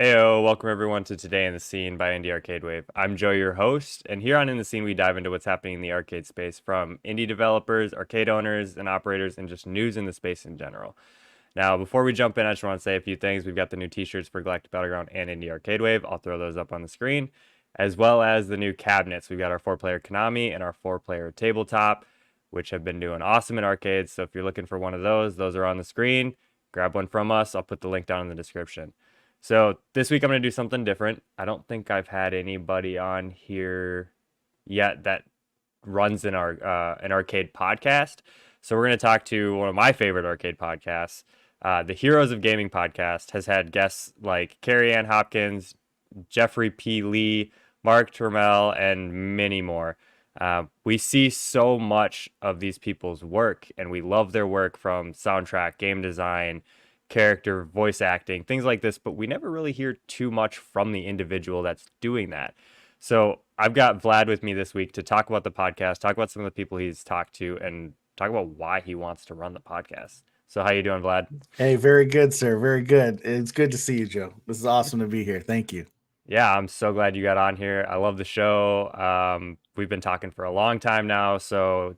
Heyo, welcome everyone to Today in the Scene by Indie Arcade Wave. I'm Joe, your host, and here on In the Scene, we dive into what's happening in the arcade space from indie developers, arcade owners, and operators, and just news in the space in general. Now, before we jump in, I just want to say a few things. We've got the new t-shirts for Galactic Battleground and Indie Arcade Wave. I'll throw those up on the screen, as well as the new cabinets. We've got our 4-player Konami and our 4-player tabletop, which have been doing awesome in arcades. So if you're looking for one of those are on the screen. Grab one from us. I'll put the link down in the description. So this week I'm going to do something different. I don't think I've had anybody on here yet that runs an arcade podcast. So we're going to talk to one of my favorite arcade podcasts. The Heroes of Gaming podcast has had guests like Carrie Ann Hopkins, Jeffery P Lee, Mark Turmell, and many more. We see so much of these people's work, and we love their work from soundtrack, game design, character, voice acting, things like this, but we never really hear too much from the individual that's doing that. So I've got Vlad with me this week to talk about the podcast, talk about some of the people he's talked to, and talk about why he wants to run the podcast. So how you doing, Vlad? Hey, very good, sir. Very good. It's good to see you, Joe. This is awesome to be here. Thank you. Yeah, I'm so glad you got on here. I love the show. We've been talking for a long time now, so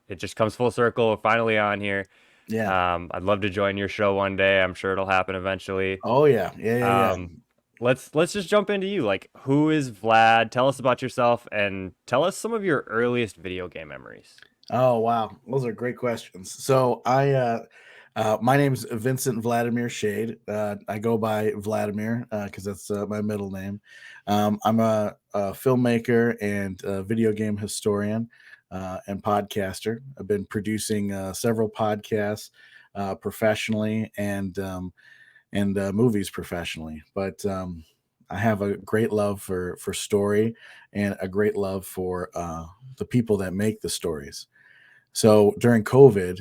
it just comes full circle. We're finally on here. Yeah. I'd love to join your show one day. I'm sure it'll happen eventually. Oh yeah. Yeah. Um, let's just jump into you. Like, who is Vlad? Tell us about yourself and tell us some of your earliest video game memories. Oh wow. Those are great questions. So my name's Vincent Vladimir Shade. I go by Vladimir because that's my middle name. I'm a filmmaker and a video game historian and podcaster. I've been producing several podcasts professionally and movies professionally. But I have a great love for story and a great love for the people that make the stories. So during COVID,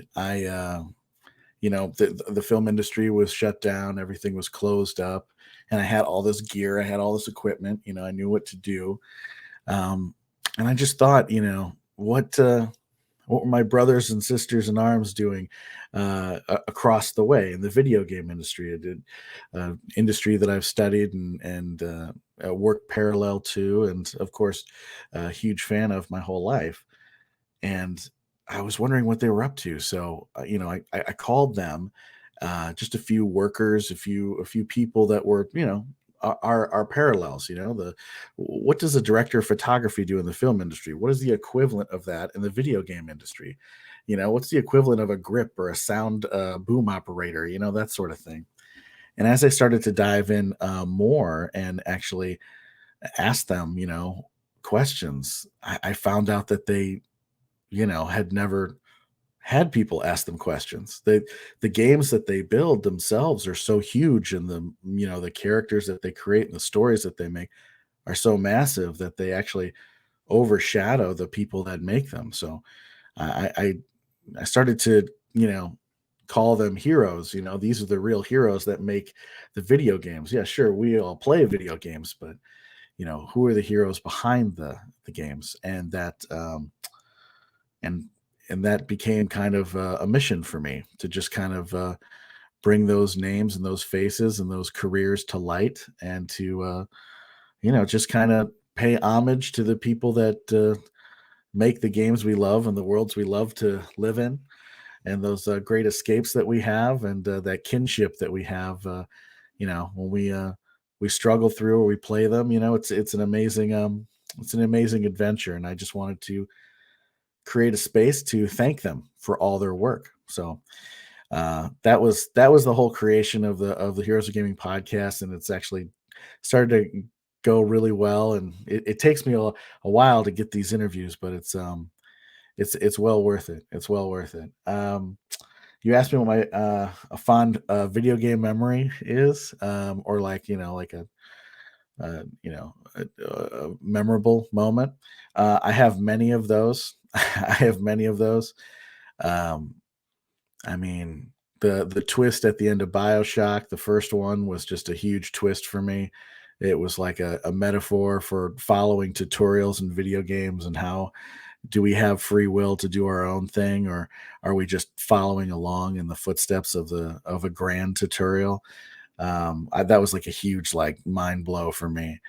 the film industry was shut down, everything was closed up, and I had all this gear, I had all this equipment, I knew what to do, and I just thought, what were my brothers and sisters in arms doing across the way in the video game industry? I did industry that I've studied and worked parallel to, and of course, a huge fan of my whole life. And I was wondering what they were up to. So, I called them, just a few workers, a few people that were, our parallels. What does a director of photography do in the film industry? What is the equivalent of that in the video game industry? What's the equivalent of a grip or a sound boom operator? That sort of thing. And as I started to dive in more and actually ask them, questions, I found out that they had never had people ask them questions. The games that they build themselves are so huge, and the characters that they create and the stories that they make are so massive that they actually overshadow the people that make them. So I started to call them heroes. These are the real heroes that make the video games. Yeah, sure, we all play video games, but who are the heroes behind the games? And that became kind of a mission for me to just kind of bring those names and those faces and those careers to light, and to just kind of pay homage to the people that make the games we love and the worlds we love to live in, and those great escapes that we have, and that kinship that we have when we struggle through or we play them. It's an amazing adventure, and I just wanted to create a space to thank them for all their work. So that was the whole creation of the Heroes of Gaming podcast, and it's actually started to go really well. And it takes me a while to get these interviews, but it's well worth it. It's well worth it. You asked me what my a fond video game memory is, or like a memorable moment. I have many of those. I have many of those. Um, I mean, the twist at the end of BioShock, the first one, was just a huge twist for me. It was like a metaphor for following tutorials in video games, and how do we have free will to do our own thing, or are we just following along in the footsteps of a grand tutorial? That was like a huge like mind blow for me.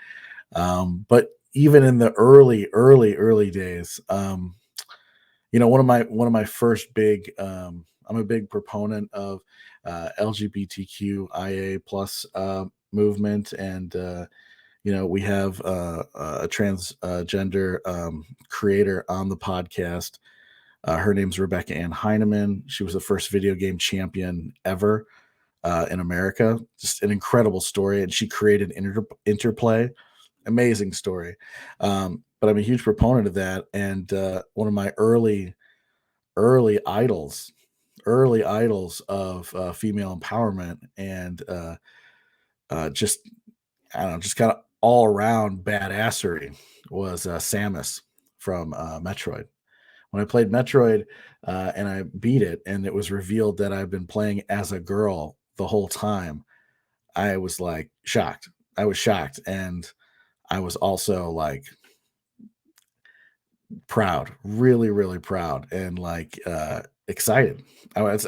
But even in the early days, one of my first big I'm a big proponent of LGBTQIA plus movement, and we have a transgender creator on the podcast. Her name's Rebecca Ann Heineman. She was the first video game champion ever in America. Just an incredible story, and she created Interplay. Amazing story. But I'm a huge proponent of that, and one of my early idols, early idols of female empowerment, and just I don't know, just kind of all around badassery was Samus from Metroid. When I played Metroid and I beat it, and it was revealed that I've been playing as a girl the whole time, I was like shocked. I was shocked, and I was also like proud, really, really proud, and like excited. I was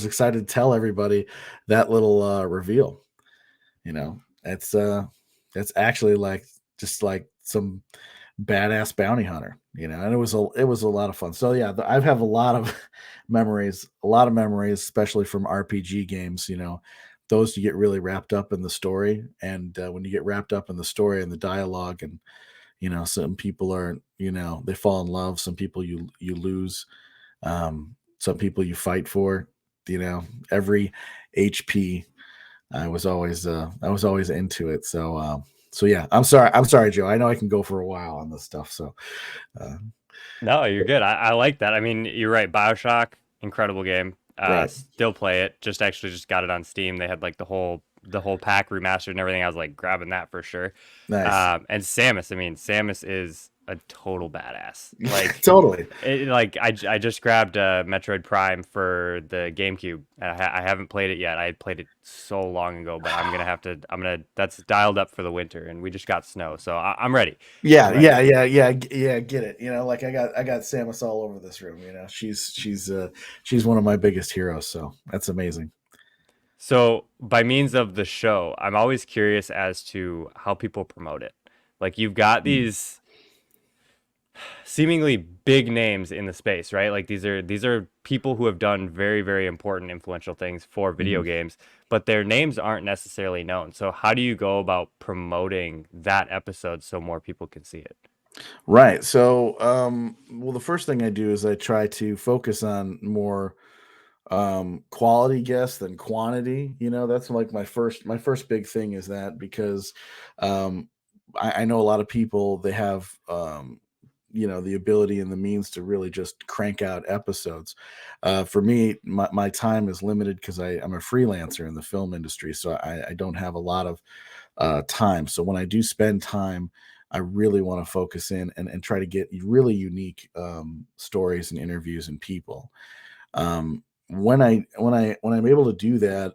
excited to tell everybody that little reveal. It's actually like just like some badass bounty hunter, and it was a lot of fun. So yeah, I have a lot of memories, especially from RPG games. Those you get really wrapped up in the story, and when you get wrapped up in the story and the dialogue, and some people are, they fall in love, some people you lose, some people you fight for, every HP. I was always into it. So yeah, I'm sorry, Joe. I know I can go for a while on this stuff. So uh, No, you're good. I like that. I mean, you're right. BioShock, incredible game. right, Still play it. Just got it on Steam. They had like the whole pack remastered and everything. I was like grabbing that for sure. nice, And Samus, I mean, Samus is a total badass. Like totally. I just grabbed Metroid Prime for the GameCube. I haven't played it yet. I had played it so long ago, but that's dialed up for the winter, and we just got snow, so I'm ready. Yeah, I'm ready. yeah, yeah, yeah, yeah. Get it? Like I got Samus all over this room. She's one of my biggest heroes. So that's amazing. So, by means of the show, I'm always curious as to how people promote it. Like, you've got Mm, these seemingly big names in the space, right? Like, these are people who have done very, very important, influential things for video mhm. games, but their names aren't necessarily known. So, how do you go about promoting that episode so more people can see it? Right. So, well, the first thing I do is I try to focus on more quality guests than quantity. That's like my first big thing is that, because um I know a lot of people, they have the ability and the means to really just crank out episodes. For me, my time is limited because I'm a freelancer in the film industry, so I don't have a lot of time. So when I do spend time, I really want to focus in and try to get really unique stories and interviews and people. When I'm able to do that,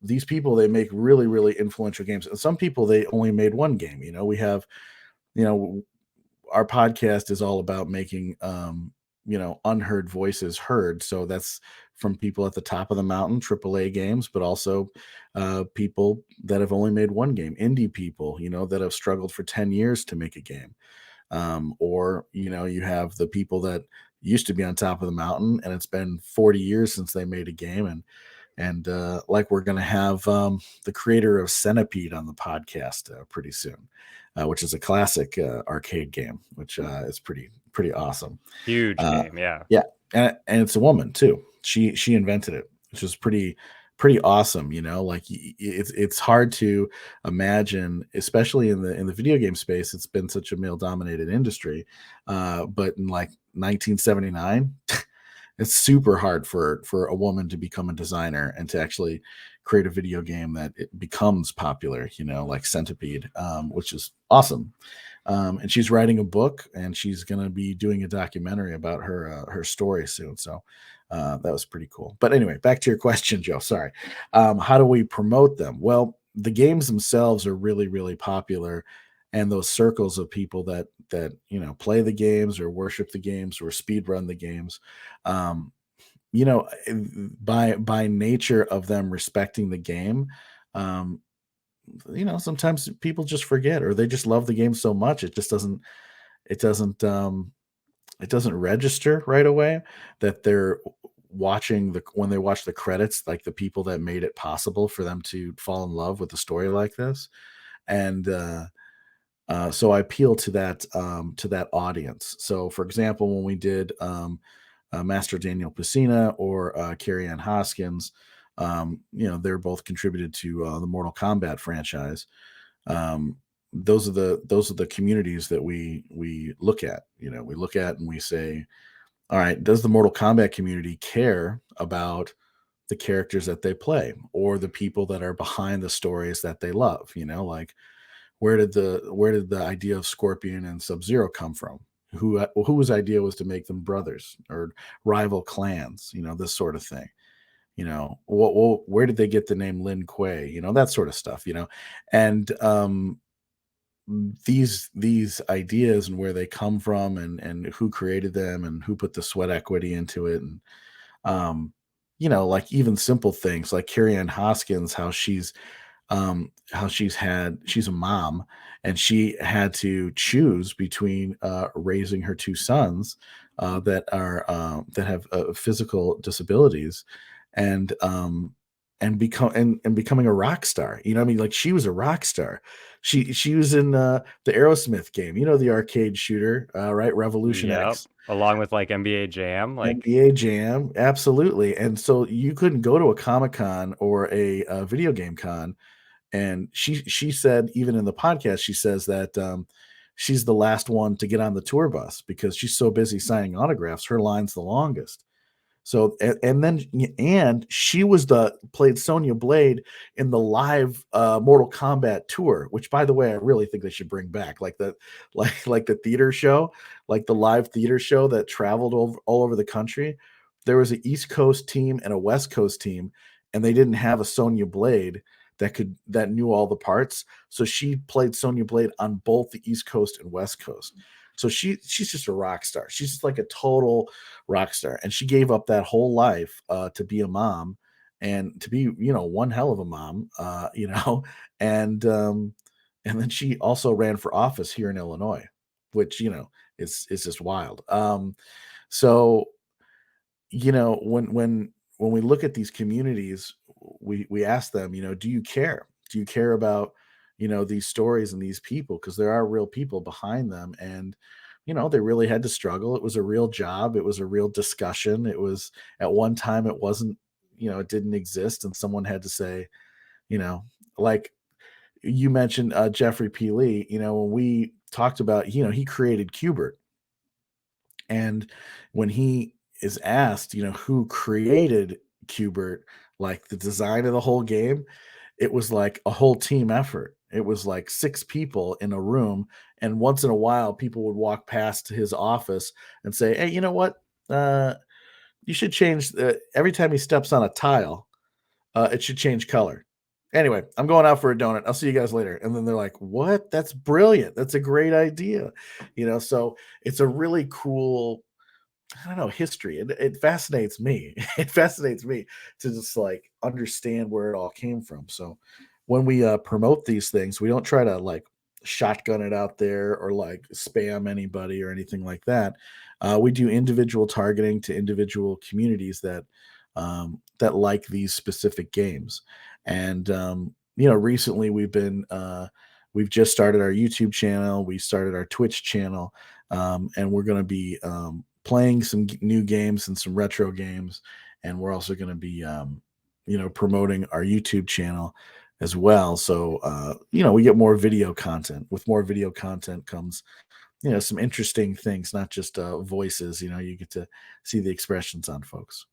these people, they make really, really influential games, and some people, they only made one game. We have, you know our podcast is all about making unheard voices heard. So that's from people at the top of the mountain, AAA games, but also people that have only made one game, indie people, that have struggled for 10 years to make a game. Or you have the people that used to be on top of the mountain, and it's been 40 years since they made a game. And like, we're going to have the creator of Centipede on the podcast pretty soon, which is a classic arcade game, which is pretty awesome. Huge Uh, game, yeah. yeah, and it's a woman too. She invented it, which is pretty awesome. Like, it's hard to imagine, especially in the video game space. It's been such a male dominated industry, but in like 1979. It's super hard for a woman to become a designer and to actually create a video game that it becomes popular, like Centipede, which is awesome. And she's writing a book, and she's going to be doing a documentary about her story soon. So that was pretty cool. But anyway, back to your question, Joe. Sorry. How do we promote them? Well, the games themselves are really, really popular, and those circles of people that play the games or worship the games or speed run the games, um, you know, by nature of them respecting the game, um, sometimes people just forget, or they just love the game so much it just it doesn't it doesn't register right away that they're watching when they watch the credits, like the people that made it possible for them to fall in love with a story like this. And so I appeal to that audience. So, for example, when we did Master Daniel Pesina or Carrie Ann Hoskins, they're both contributed to the Mortal Kombat franchise. Um, those are the communities that we look at. We look at and we say, all right, does the Mortal Kombat community care about the characters that they play or the people that are behind the stories that they love? Like where did the idea of Scorpion and Sub Zero come from? Whose idea was to make them brothers or rival clans? This sort of thing. Where did they get the name Lin Kuei? That sort of stuff. And these ideas and where they come from and who created them and who put the sweat equity into it, and um like even simple things like Carrie Ann Hoskins, how she's a mom and she had to choose between raising her two sons that have physical disabilities, and becoming a rock star. What I mean? Like, she was a rock star. She was in the Aerosmith game, the arcade shooter, right? Revolution Yep. X. Along with like NBA Jam, like NBA Jam, absolutely. And so you couldn't go to a Comic Con or a video game con. And she said, even in the podcast, she says that she's the last one to get on the tour bus because she's so busy signing autographs. Her line's the longest. So and she was played Sonya Blade in the live Mortal Kombat tour, which, by the way, I really think they should bring back, like the like the theater show, like the live theater show that traveled all over the country. There was an East Coast team and a West Coast team, and they didn't have a Sonya Blade that knew all the parts. So she played Sonya Blade on both the East Coast and West Coast. So she's just a rock star. She's just like a total rock star, and she gave up that whole life to be a mom and to be one hell of a mom, and then she also ran for office here in Illinois, which is just wild. So when we look at these communities, we ask them, do you care? Do you care about these stories and these people? Because there are real people behind them, and they really had to struggle. It was a real job. It was a real discussion. It was, at one time, it wasn't, it didn't exist, and someone had to say, you know like you mentioned Jeffery P Lee. When we talked about, he created Qbert, and when he is asked, who created Qbert, like the design of the whole game, it was like a whole team effort. It was like six people in a room, and once in a while, people would walk past his office and say, "Hey, you know what? You should change every time he steps on a tile. It should change color." Anyway, I'm going out for a donut. I'll see you guys later. And then they're like, "What? That's brilliant. That's a great idea." So it's a really cool, I don't know, history. It fascinates me. It fascinates me to just like understand where it all came from. So when we promote these things, we don't try to like shotgun it out there or like spam anybody or anything like that. We do individual targeting to individual communities that like these specific games. And recently we've just started our YouTube channel. We started our Twitch channel, and we're going to be playing some new games and some retro games, and we're also going to be promoting our YouTube channel as well. So we get more video content. With more video content comes some interesting things, not just voices. You get to see the expressions on folks.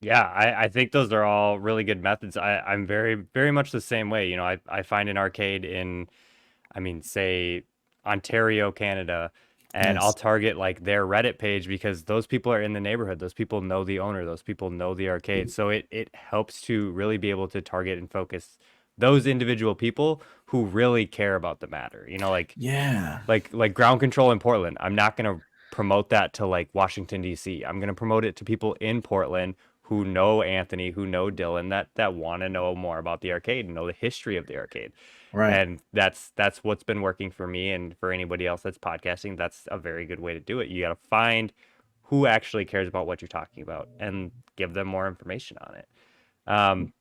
yeah, I think those are all really good methods. I'm very, very much the same way. I find an arcade in, I mean, say Ontario, Canada, and I'll Nice. target like their Reddit page because those people are in the neighborhood. Those people know the owner. Those people know the arcade. So it helps to really be able to target and focus those individual people who really care about the matter. Yeah. Like ground control in Portland. I'm not gonna promote that to like Washington D.C. I'm gonna promote it to people in Portland who know Anthony, who know Dylan, that want to know more about the arcade and know the history of the arcade. Right. And that's what's been working for me and for anybody else that's podcasting. That's a very good way to do it. You got to find who actually cares about what you're talking about and give them more information on it. Um,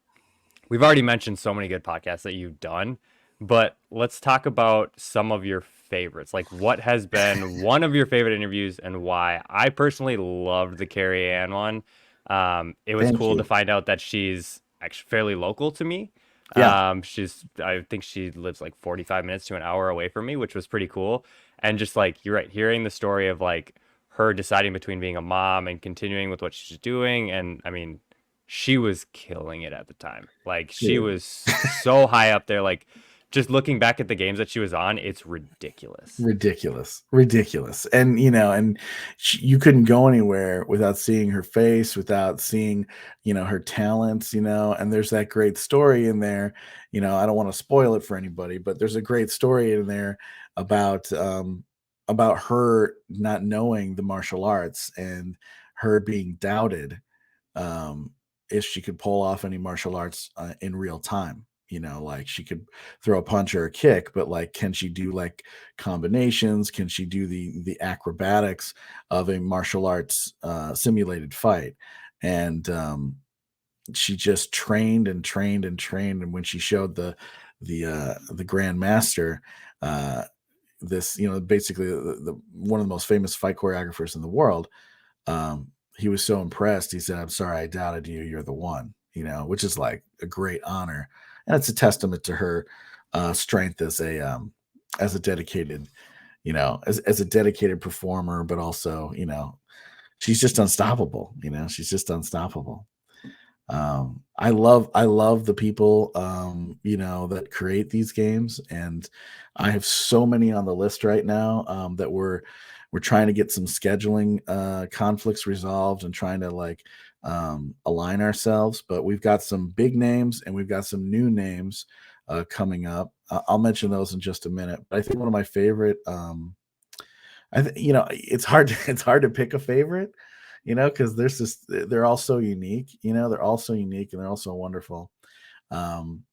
we've already mentioned so many good podcasts that you've done, but let's talk about some of your favorites. Like, what has been one of your favorite interviews and why? I personally loved the Carrie Ann one. It was Thank cool to you. find out that she's actually fairly local to me. Yeah. I think she lives like 45 minutes to an hour away from me, which was pretty cool. And just like, you're right, hearing the story of like her deciding between being a mom and continuing with what she's doing. And I mean, she was killing it at the time. Like she Dude. was so high up there. Like just looking back at the games that she was on, it's ridiculous. Ridiculous. And and you couldn't go anywhere without seeing her face, without seeing her talents. And there's that great story in there. I don't want to spoil it for anybody, but there's a great story in there about her not knowing the martial arts and her being doubted, um, if she could pull off any martial arts in real time. Like she could throw a punch or a kick, but like, can she do like combinations? Can she do the acrobatics of a martial arts simulated fight? And she just trained and trained and trained. And when she showed the Grand Master, uh, this basically the one of the most famous fight choreographers in the world, he was so impressed. He said, "I'm sorry, I doubted you. You're the one." Which is like a great honor, and it's a testament to her strength as a dedicated, as a dedicated performer, but also, she's just unstoppable. She's just unstoppable. I love the people, that create these games, and I have so many on the list right now, that we're trying to get some scheduling conflicts resolved and trying to like align ourselves. But we've got some big names and we've got some new names coming up. I'll mention those in just a minute. But I think one of my favorite, it's hard it's hard to pick a favorite, because they're all so unique. They're all so unique and they're all so wonderful. Um,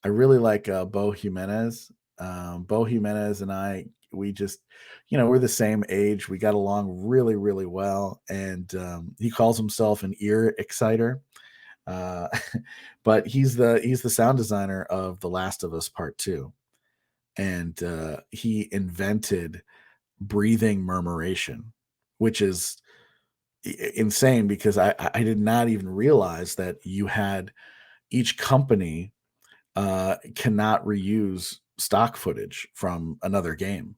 I really like Bo Jimenez. Bo Jimenez and I, we just, we're the same age. We got along really, really well. And he calls himself an ear exciter. Uh, but he's the sound designer of The Last of Us Part Two, and he invented breathing murmuration, which is insane because I did not even realize that you had each company cannot reuse stock footage from another game.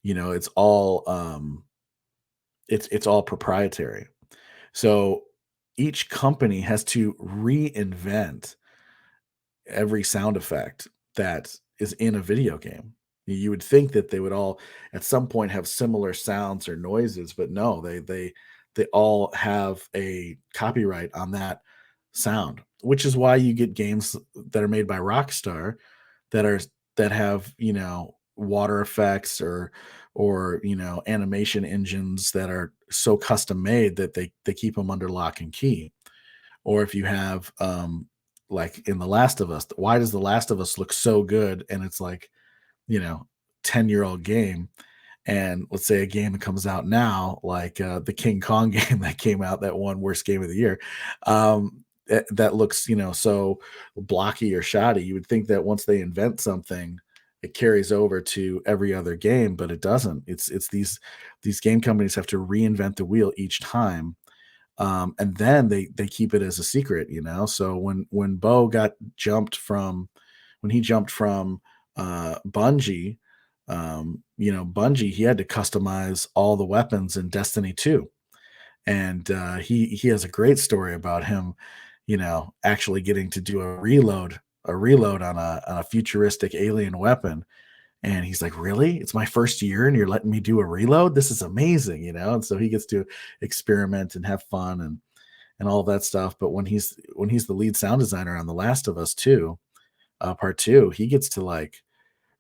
It's all it's all proprietary. So each company has to reinvent every sound effect that is in a video game. You would think that they would all at some point have similar sounds or noises, but no, they all have a copyright on that sound, which is why you get games that are made by Rockstar that are that have, water effects or animation engines that are so custom made that they keep them under lock and key. Or if you have like in The Last of Us, why does The Last of Us look so good and it's like, you know 10-year-old game, and let's say a game that comes out now like the King Kong game that came out, that won worst game of the year, that looks so blocky or shoddy. You would think that once they invent something it carries over to every other game, but it doesn't. It's these game companies have to reinvent the wheel each time, and then they keep it as a secret. So when Bo got jumped from when he jumped from Bungie, Bungie, he had to customize all the weapons in Destiny 2, and he has a great story about him, actually getting to do a reload on a futuristic alien weapon. And he's like, really? It's my first year and you're letting me do a reload? This is amazing. And so he gets to experiment and have fun and all of that stuff. But when he's the lead sound designer on The Last of Us 2, part two, he gets to like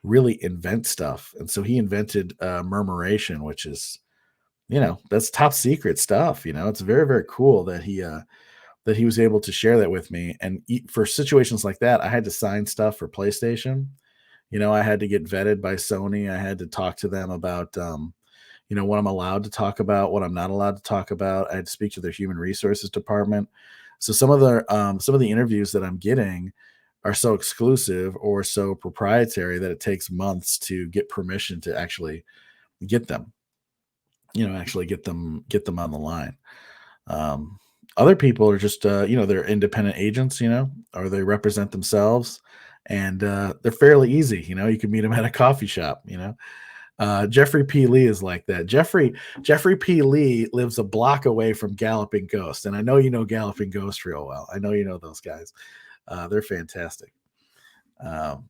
really invent stuff. And so he invented murmuration, which is that's top secret stuff. It's very, very cool that he was able to share that with me. And for situations like that, I had to sign stuff for PlayStation. I had to get vetted by Sony. I had to talk to them about, what I'm allowed to talk about, what I'm not allowed to talk about. I had to speak to their human resources department. So some of the interviews that I'm getting are so exclusive or so proprietary that it takes months to get permission to actually get them, get them on the line. Um, Other people are just, they're independent agents, or they represent themselves, and they're fairly easy. You can meet them at a coffee shop. Jeffery P Lee is like that. Jeffery P Lee lives a block away from Galloping Ghost, and I know you know Galloping Ghost real well. I know you know those guys. They're fantastic. Um,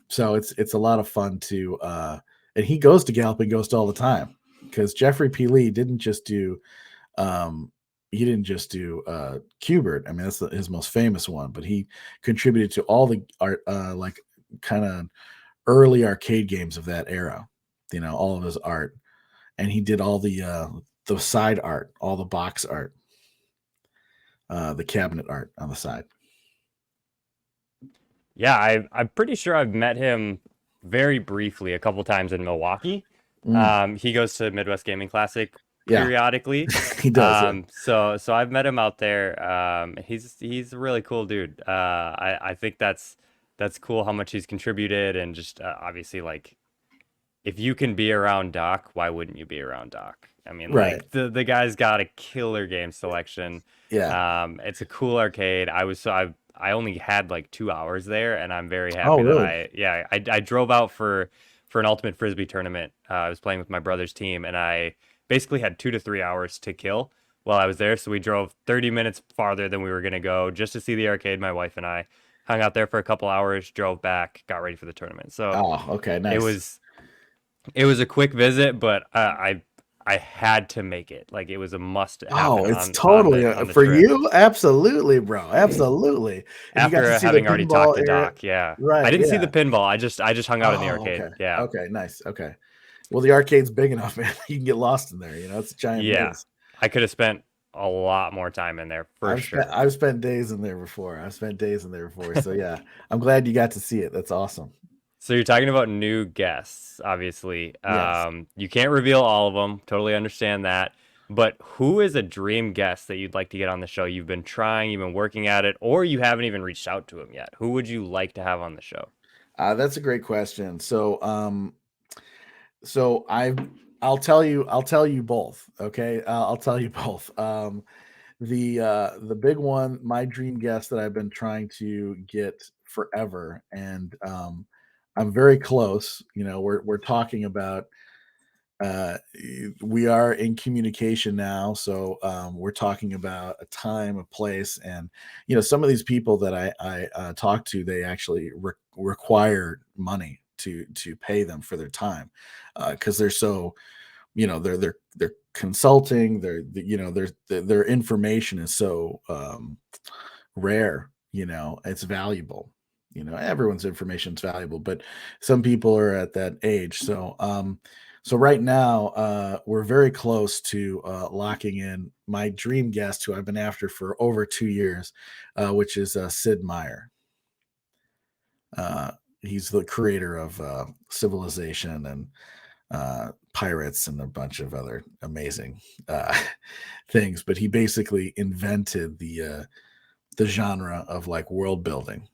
so it's a lot of fun to, and he goes to Galloping Ghost all the time because Jeffery P Lee didn't just do um, Qbert. I mean, that's his most famous one, but he contributed to all the art, like kind of early arcade games of that era. All of his art, and he did all the side art, all the box art, the cabinet art on the side. Yeah, I'm pretty sure I've met him very briefly a couple times in Milwaukee. Mm, He goes to Midwest Gaming Classic yeah, periodically. he does. Yeah. So I've met him out there. He's a really cool dude. I think that's cool how much he's contributed, and just obviously, like, if you can be around Doc, why wouldn't you be around Doc? I mean, Right. like, the guy's got a killer game selection. Yeah. It's a cool arcade. I only had like 2 hours there, and I'm very Oh, happy that really? I drove out for an ultimate frisbee tournament. I was playing with my brother's team, and I basically had 2 to 3 hours to kill while I was there. So we drove 30 minutes farther than we were gonna go just to see the arcade. My wife and I hung out there for a couple hours, drove back, got ready for the tournament. So Oh, okay, it nice. was it was a quick visit, but I had to make it. Like, it was a must Oh, happen it's on totally the for trip. you. Absolutely, bro. Absolutely. And you got to After see the having already talked pinball to area, Doc, yeah. I right? didn't see the Yeah. pinball. I just hung out in the Oh, arcade. okay. Yeah. Okay, nice. Okay. Well, the arcade's big enough, man. You can get lost in there. It's a giant Yeah. maze. I could have spent a lot more time in there for sure. I've spent days in there before. I've spent days in there before. So yeah, I'm glad you got to see it. That's awesome. So you're talking about new guests, obviously. Yes. You can't reveal all of them. Totally understand that. But who is a dream guest that you'd like to get on the show? You've been trying, you've been working at it, or you haven't even reached out to him yet. Who would you like to have on the show? That's a great question. So I'll tell you both. Okay, I'll tell you both. The big one, my dream guest that I've been trying to get forever, and I'm very close. We're talking about, we are in communication now, so we're talking about a time, a place, and some of these people that I talk to, they actually require money to pay them for their time, because they're so, they're consulting, their information is so rare. It's valuable. Everyone's information is valuable, but some people are at that age. So right now, we're very close to locking in my dream guest, who I've been after for over 2 years, which is Sid Meier. uh, he's the creator of Civilization and Pirates and a bunch of other amazing uh, things, but he basically invented the genre of like world building,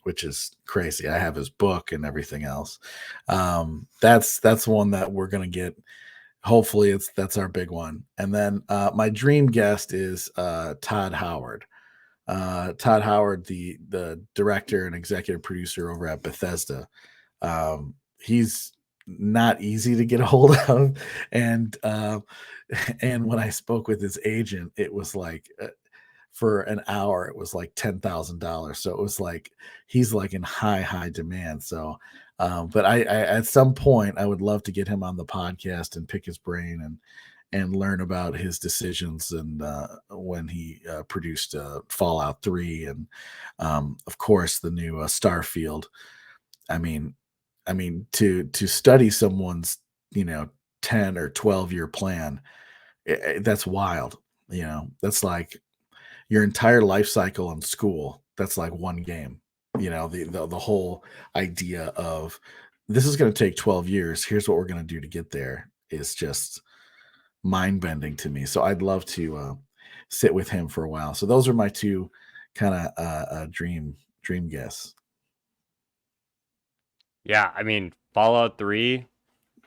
which is crazy. I have his book and everything else. That's one that we're gonna get. Hopefully, that's our big one. And then my dream guest is Todd Howard. Todd Howard, the director and executive producer over at Bethesda. He's not easy to get a hold of, and and when I spoke with his agent, it was like, for an hour, it was like $10,000. So it was like he's like in high demand. So, but I at some point I would love to get him on the podcast and pick his brain and learn about his decisions, and when he produced Fallout 3, and of course the new Starfield. I mean, to study someone's, 10 or 12 year plan, That's wild. That's like your entire life cycle in school. That's like one game. The whole idea of this is going to take 12 years. Here's what we're going to do to get there is just mind bending to me. So I'd love to sit with him for a while. So those are my two kind of dream guests. Yeah, I mean, Fallout 3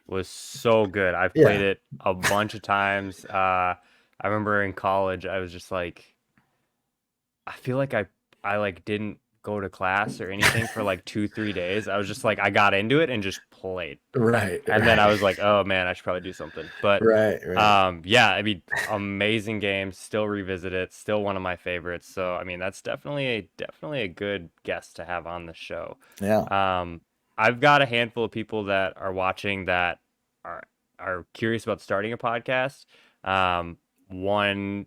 was so good. I've played Yeah, it a bunch of times. I remember in college, I was just like, I feel like I like didn't go to class or anything for like 2, 3 days. I was just like, I got into it and just played. right, And then I right, was like, oh man, I should probably do something. But right. yeah, I mean, amazing game. Still revisit it. Still one of my favorites. So I mean, that's definitely a good guest to have on the show. Yeah, Um, I've got a handful of people that are watching that are are curious about starting a podcast. One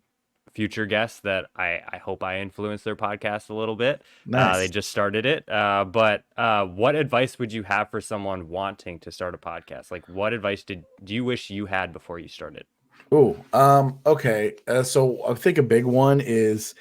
future guest that I hope I influence their podcast a little bit. They nice. just started it. But what advice would you have for someone wanting to start a podcast? Like, what advice do you wish you had before you started? Oh, okay. So I think a big one is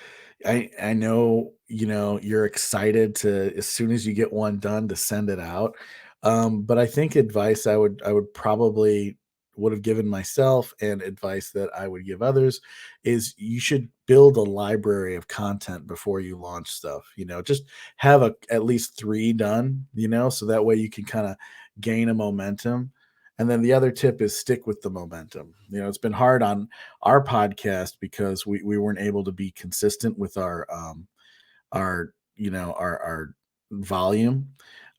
I know, you're excited to as soon as you get one done to send it out. But I think advice I would probably would have given myself and advice that I would give others is you should build a library of content before you launch stuff. Just have at least 3 done, so that way you can kind of gain a momentum. And then the other tip is stick with the momentum. It's been hard on our podcast because we weren't able to be consistent with our volume.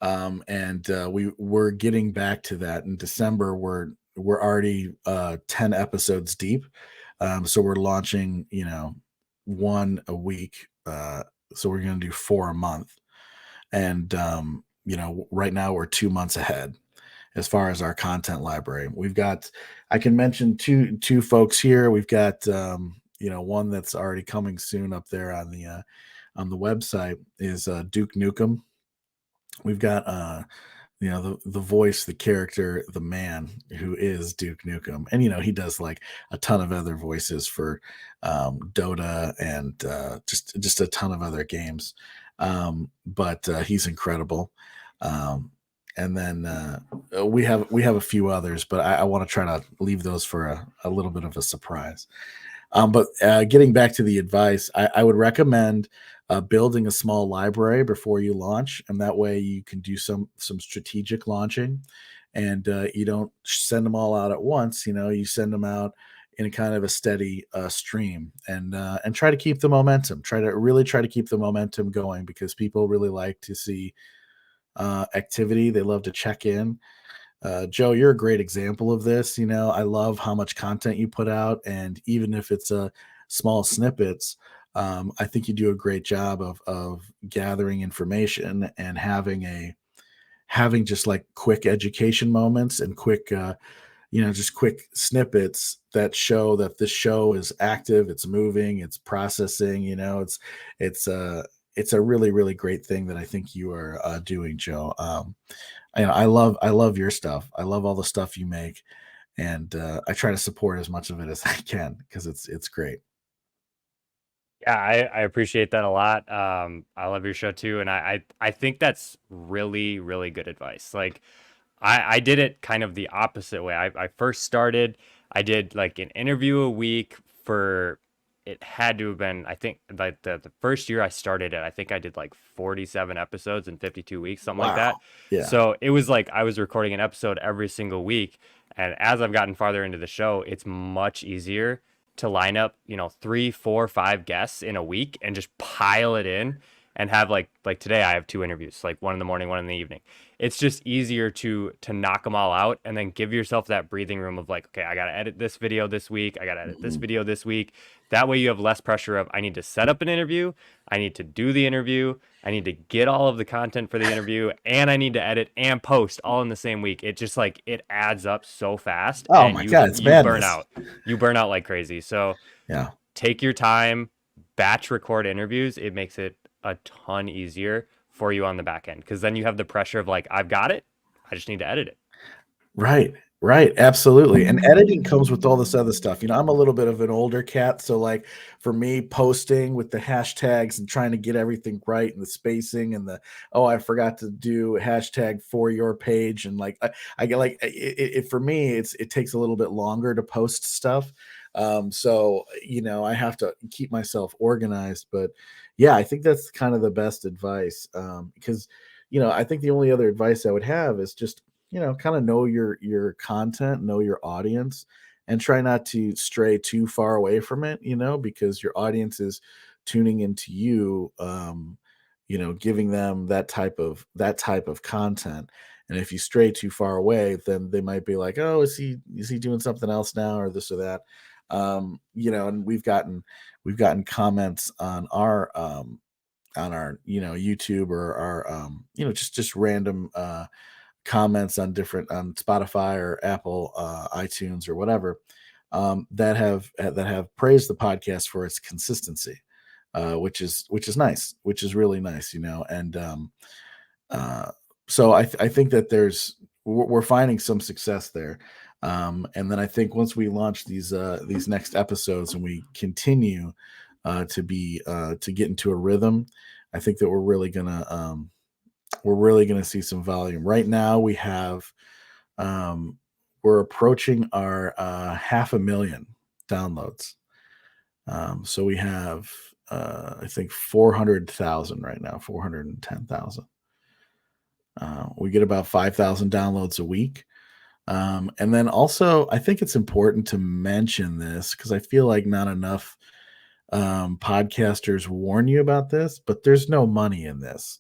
And we're getting back to that in December. We're already 10 episodes deep. So we're launching, one a week. So we're going to do 4 a month. And right now we're 2 months ahead as far as our content library. We've got, I can mention two folks here. We've got one that's already coming soon up there on the website is Duke Nukem. We've got the voice, the character, the man who is Duke Nukem, and he does like a ton of other voices for Dota and just a ton of other games. But he's incredible. Um, and then we have a few others, but I want to try to leave those for a little bit of a surprise. But getting back to the advice, I would recommend building a small library before you launch, and that way you can do some strategic launching, and you don't send them all out at once. You send them out in a kind of a steady stream, and try to keep the momentum. Try to keep the momentum going because people really like to see activity. They love to check in. Joe, you're a great example of this. I love how much content you put out, and even if it's a small snippets, I think you do a great job of gathering information and having just like quick education moments and quick just quick snippets that show that this show is active, it's moving, it's processing. It's it's a really really great thing that I think you are doing, Joe. I love your stuff. I love all the stuff you make, and I try to support as much of it as I can because it's great. Yeah, I appreciate that a lot. I love your show too, and I think that's really, really good advice. Like, I did it kind of the opposite way. I first started, I did like an interview a week for, it had to have been, I think, like the first year I started it, I think I did like 47 episodes in 52 weeks, something like that. Wow. Yeah. So it was like I was recording an episode every single week. And as I've gotten farther into the show, it's much easier to line up, 3, 4, 5 guests in a week and just pile it in and have like today I have 2 interviews, like one in the morning, one in the evening. It's just easier to knock them all out and then give yourself that breathing room of like, okay, I got to edit this video this week. I got to edit this Mhm. video this week. That way you have less pressure of I need to set up an interview, I need to do the interview, I need to get all of the content for the interview, and I need to edit and post all in the same week. It just like it adds up so fast Oh and my you God, it's you burn madness. out. You burn out like crazy. So Yeah. take your time, batch record interviews. It makes it a ton easier for you on the back end because then you have the pressure of like, I've got it. I just need to edit it. Right. Right, absolutely, and editing comes with all this other stuff. I'm a little bit of an older cat, so, like, for me, posting with the hashtags and trying to get everything right and the spacing and "Oh, I forgot to do hashtag for your page," and, like, I get, like, for me, it takes a little bit longer to post stuff, so, I have to keep myself organized, but, yeah, I think that's kind of the best advice, because, I think the only other advice I would have is just kind of know your content, know your audience, and try not to stray too far away from it, because your audience is tuning into you, giving them that type of content. And if you stray too far away, then they might be like, oh, is he doing something else now, or this or that? And we've gotten comments on our YouTube, or our just random comments on Spotify or Apple, iTunes or whatever, that have praised the podcast for its consistency, which is nice, which is really nice, and uh, so I think that we're finding some success there, and then I think once we launch these next episodes and we continue to get into a rhythm, I think that we're really gonna see some volume. Right now, um, we're approaching our half a million downloads. So we have, I think, 400,000 right now, 410,000. We get about 5,000 downloads a week. And then also, I think it's important to mention this because I feel like not enough podcasters warn you about this, but there's no money in this.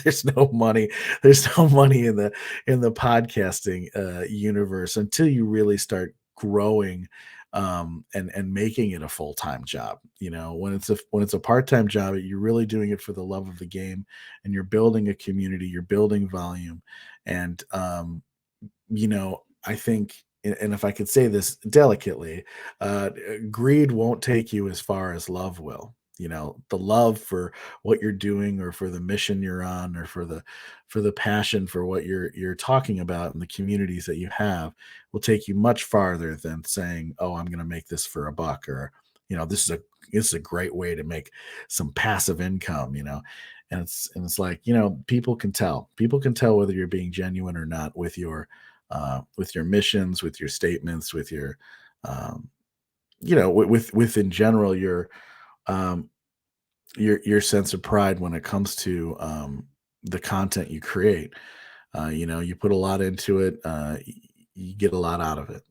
there's no money. There's no money in the podcasting universe until you really start growing, and making it a full time job. When it's a part time job, you're really doing it for the love of the game, and you're building a community, you're building volume, and I think, and if I could say this delicately, greed won't take you as far as love will. The love for what you're doing, or for the mission you're on, or for the passion for what you're talking about, and the communities that you have, will take you much farther than saying, "Oh, I'm going to make this for a buck," or this is a great way to make some passive income. And it's like, people can tell whether you're being genuine or not with your missions, with your statements, with your, um, with in general um, your sense of pride when it comes to the content you create. You put a lot into it. You get a lot out of it.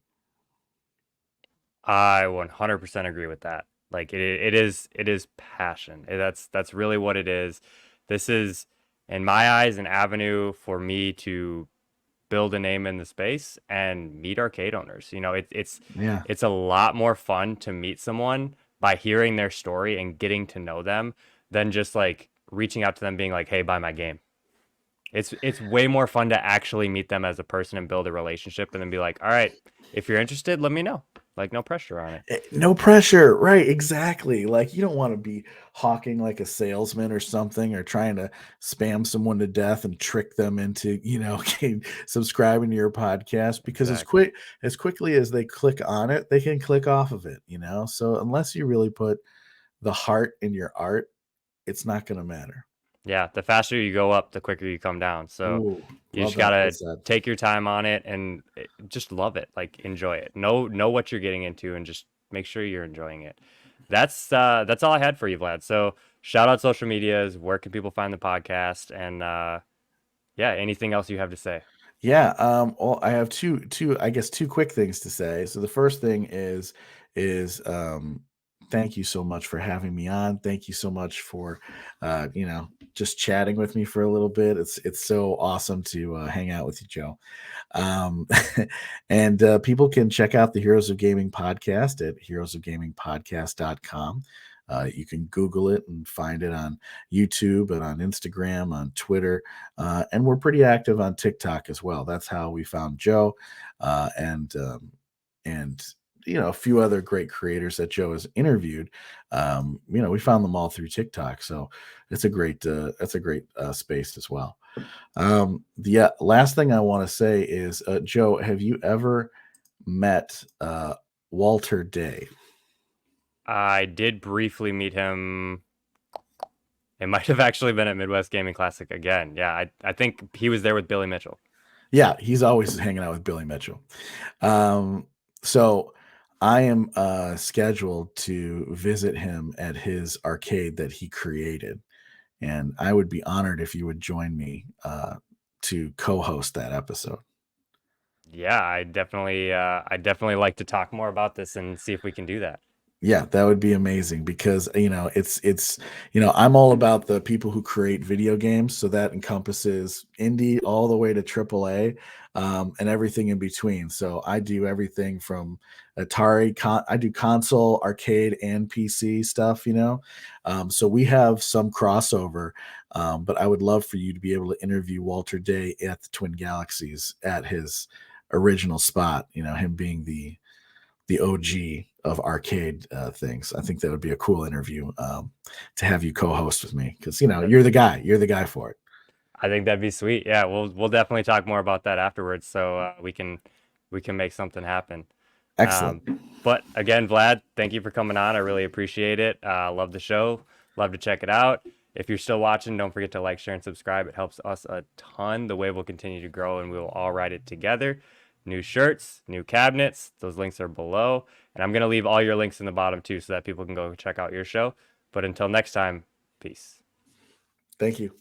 I 100% agree with that. Like it is passion. That's really what it is. This is, in my eyes, an avenue for me to build a name in the space and meet arcade owners. Yeah. It's a lot more fun to meet someone by hearing their story and getting to know them than just like reaching out to them being like, "Hey, buy my game." It's way more fun to actually meet them as a person and build a relationship and then be like, "All right, if you're interested, let me know." Like no pressure on it. No pressure, right? Exactly. Like, you don't want to be hawking like a salesman or something, or trying to spam someone to death and trick them into, subscribing to your podcast, because Exactly. as quickly as they click on it, they can click off of it. So unless you really put the heart in your art, it's not going to matter. Yeah, the faster you go up, the quicker you come down. So Ooh, you just well gotta said. take your time on it and just love it. Like enjoy it. Know what you're getting into and just make sure you're enjoying it. That's all I had for you, Vlad. So shout out social medias. Where can people find the podcast? And yeah, anything else you have to say? Yeah, well, I have I guess, two quick things to say. So the first thing is thank you so much for having me on. Thank you so much for just chatting with me for a little bit. It's so awesome to hang out with you, Joe. Um, and people can check out the Heroes of Gaming podcast at heroesofgamingpodcast.com. You can Google it and find it on YouTube and on Instagram, on Twitter, and we're pretty active on TikTok as well. That's how we found Joe, and a few other great creators that Joe has interviewed. We found them all through TikTok, so that's a great space as well. The last thing I want to say is, Joe, have you ever met Walter Day? I did briefly meet him. It might have actually been at Midwest Gaming Classic again. Yeah, I think he was there with Billy Mitchell. Yeah, he's always hanging out with Billy Mitchell. Um, so I am scheduled to visit him at his arcade that he created, and I would be honored if you would join me to co-host that episode. Yeah, I definitely like to talk more about this and see if we can do that. Yeah, that would be amazing because it's I'm all about the people who create video games, so that encompasses indie all the way to AAA, and everything in between. So I do everything from I do console, arcade, and PC stuff. So we have some crossover, but I would love for you to be able to interview Walter Day at the Twin Galaxies at his original spot. Him being the OG of arcade things. I think that would be a cool interview to have you co-host with me because you're the guy. You're the guy for it. I think that'd be sweet. Yeah, we'll definitely talk more about that afterwards, so we can make something happen. Excellent. Um, but again, Vlad, thank you for coming on. I really appreciate it. Love the show. Love to check it out. If you're still watching, don't forget to like, share, and subscribe. It helps us a ton. The wave will continue to grow, and we will all ride it together. New shirts, new cabinets. Those links are below, and I'm gonna leave all your links in the bottom too, so that people can go check out your show. But until next time, peace. Thank you.